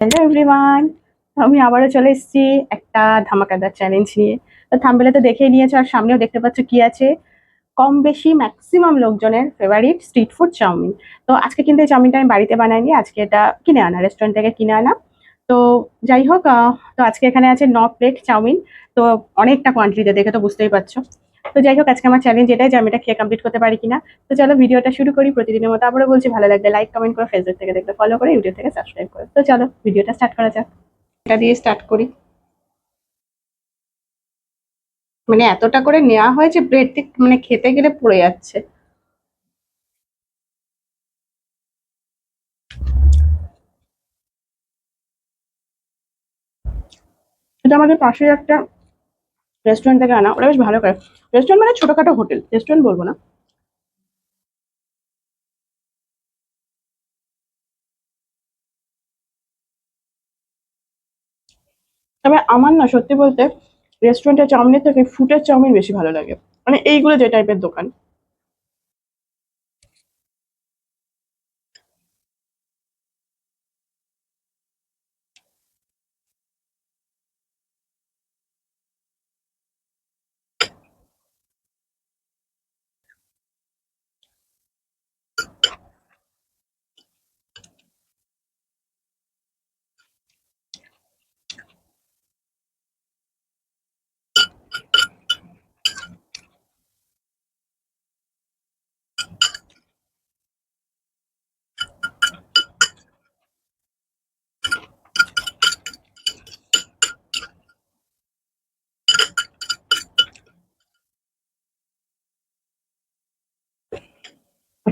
Hello everyone, আমি আবারও চলে এসেছি একটা ধামাকাদার চ্যালেঞ্জ নিয়ে। তো থাম্বনেলে তো দেখেই নিয়েছো, আর সামনেও দেখতে পাচ্ছ কি আছে। কম বেশি ম্যাক্সিমাম লোকজনের ফেভারিট স্ট্রিট ফুড চাউমিন। তো আজকে কিন্তু এই চাউমিনটা আমি বাড়িতে বানাইনি, আজকে এটা কিনে আনা, রেস্টুরেন্ট থেকে কিনে আনা। তো যাই হোক, তো আজকে এখানে আছে 9 প্লেট চাউমিন। তো অনেকটা কোয়ান্টিটিতে, দেখে তো বুঝতেই পারছো। তো যাই হোক, আজকে আমার চ্যালেঞ্জ এটাই যে আমি এটা খেয়ে কমপ্লিট করতে পারি কিনা। তো চলো ভিডিওটা শুরু করি। প্রতিদিনের মতো আবারও বলছি, ভালো লাগলে লাইক কমেন্ট করে, ফেসবুক থেকে দেখতে ফলো করে, ইউটিউব থেকে সাবস্ক্রাইব করে। তো চলো ভিডিওটা স্টার্ট করা যাক। এটা দিয়ে স্টার্ট করি। মানে এতটা করে নেওয়া হয়েছে, ব্রেড মানে খেতে গেলে পড়ে যাচ্ছে। এটা আমাদের পাশে একটা রেস্টুরেন্ট থেকে আনা, ওরা বেশ ভালো করে। রেস্টুরেন্ট মানে ছোটখাটো হোটেল, রেস্টুরেন্ট বলবো না। তবে আমার না, সত্যি বলতে, রেস্টুরেন্টের চাউমিনের থেকে ফুটের চাউমিন বেশি ভালো লাগে। মানে এইগুলো যে টাইপের দোকান।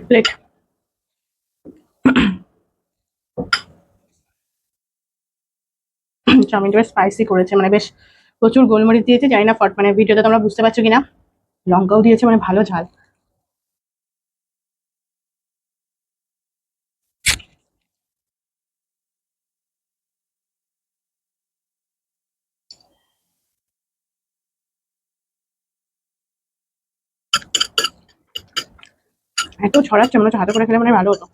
প্লেট চাউমিনটা বেশ স্পাইসি করেছে, মানে বেশ প্রচুর গোলমরিচ দিয়েছে। জানি না মানে ভিডিওতে তোমরা বুঝতে পারছো কিনা। লঙ্কাও দিয়েছে, মানে ভালো ঝাল। এত ছড়াচ্ছে, মনে হচ্ছে হাতে করে খেলে মানে ভালো হতো।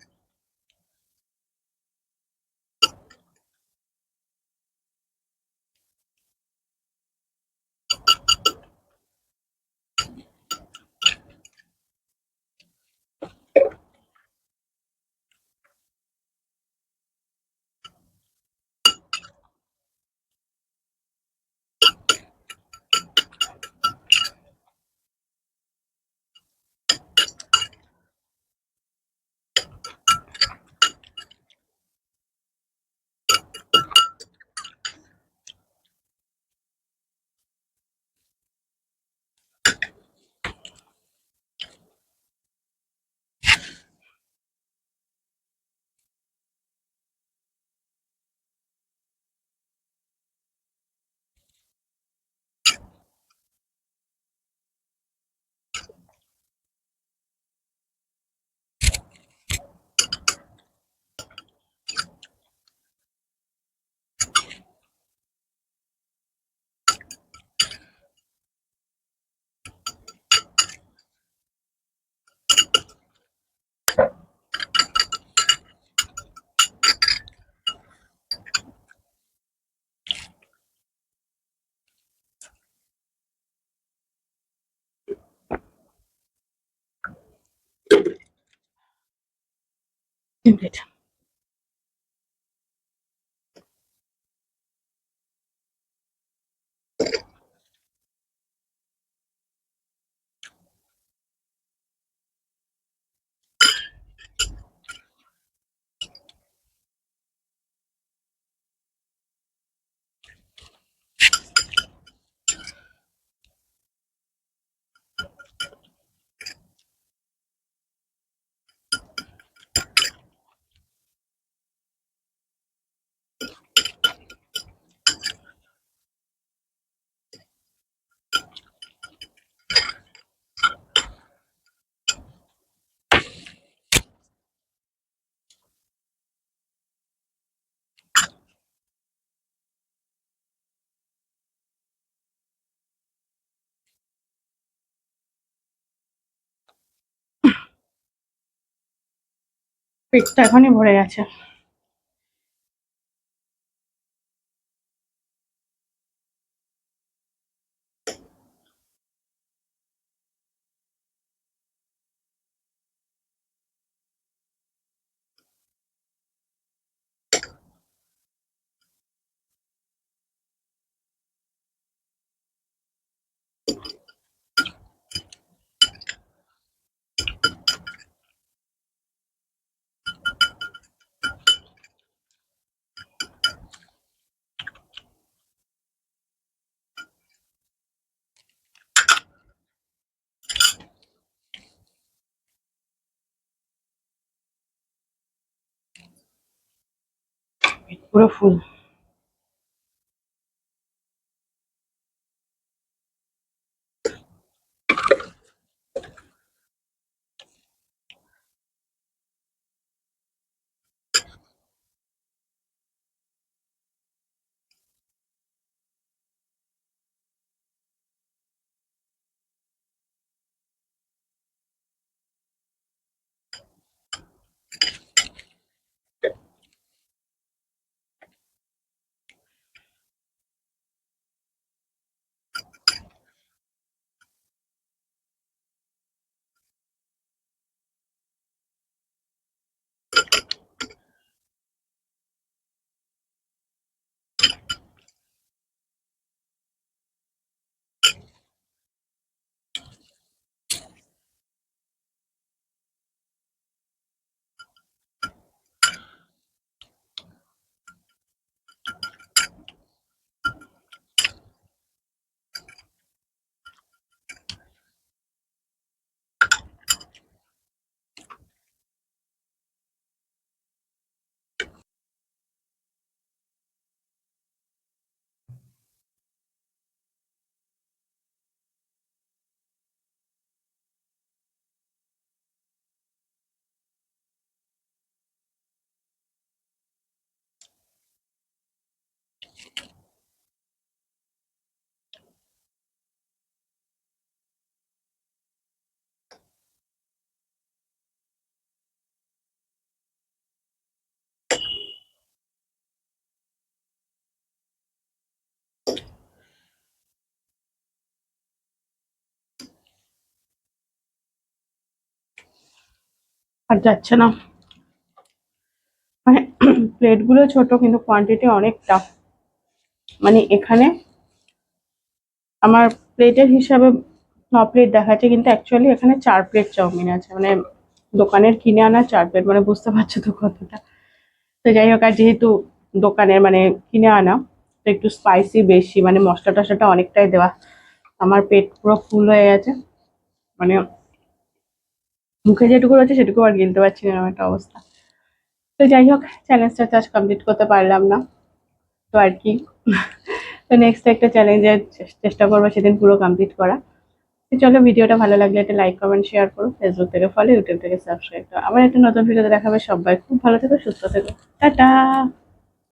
প্লেট। পেটটা এখনই ভরে গেছে। পুরো ফুল। আর যাচ্ছে না, মানে প্লেট গুলো ছোট কিন্তু কোয়ান্টিটি অনেকটা। মানে এখানে আমার প্লেটের হিসাবে 9 প্লেট দেখাচ্ছে, কিন্তু অ্যাকচুয়ালি এখানে 4 প্লেট চাউমিন আছে। মানে দোকানের কিনে আনা 4 প্লেট, মানে বুঝতে পারছো তো কতটা। তো যাই হোক, আর যেহেতু দোকানের মানে কিনে আনা, তো একটু স্পাইসি বেশি, মানে মশলা টশলাটা অনেকটাই দেওয়া। আমার পেট পুরো ফুল হয়ে গেছে, মানে মুখে যেটুকু রয়েছে সেটুকু আর গিলতে পারছি না, এরকম একটা অবস্থা। তো যাই হোক, চ্যালেঞ্জটা তো আজ কমপ্লিট করতে পারলাম না, তো আর কি। তো নেক্সট একটা চ্যালেঞ্জের চেষ্টা করবো সেদিন পুরো কমপ্লিট করা। তো চলো, ভিডিওটা ভালো লাগলে একটা লাইক কমেন্ট শেয়ার করো, ফেসবুক থেকে ফলো, ইউটিউব থেকে সাবস্ক্রাইব করো। আবার একটা নতুন ভিডিওতে দেখাবে। সবাই খুব ভালো থেকো, সুস্থ থেকো, টাটা।